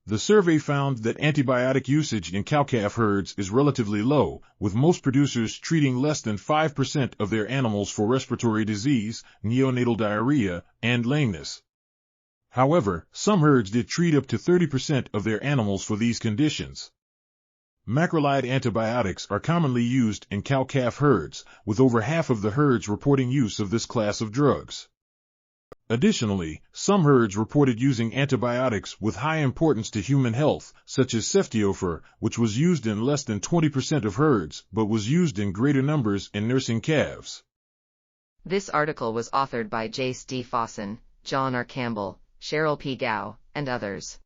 The survey found that antibiotic usage in cow-calf herds is relatively low, with most producers treating less than 5% of their animals for respiratory disease, neonatal diarrhea, and lameness. However, some herds did treat up to 30% of their animals for these conditions. Macrolide antibiotics are commonly used in cow-calf herds, with over half of the herds reporting use of this class of drugs. Additionally, some herds reported using antibiotics with high importance to human health, such as ceftiofur, which was used in less than 20% of herds, but was used in greater numbers in nursing calves. This article was authored by Jayce D. Fossen, John R. Campbell, Sheryl P. Gao, and others.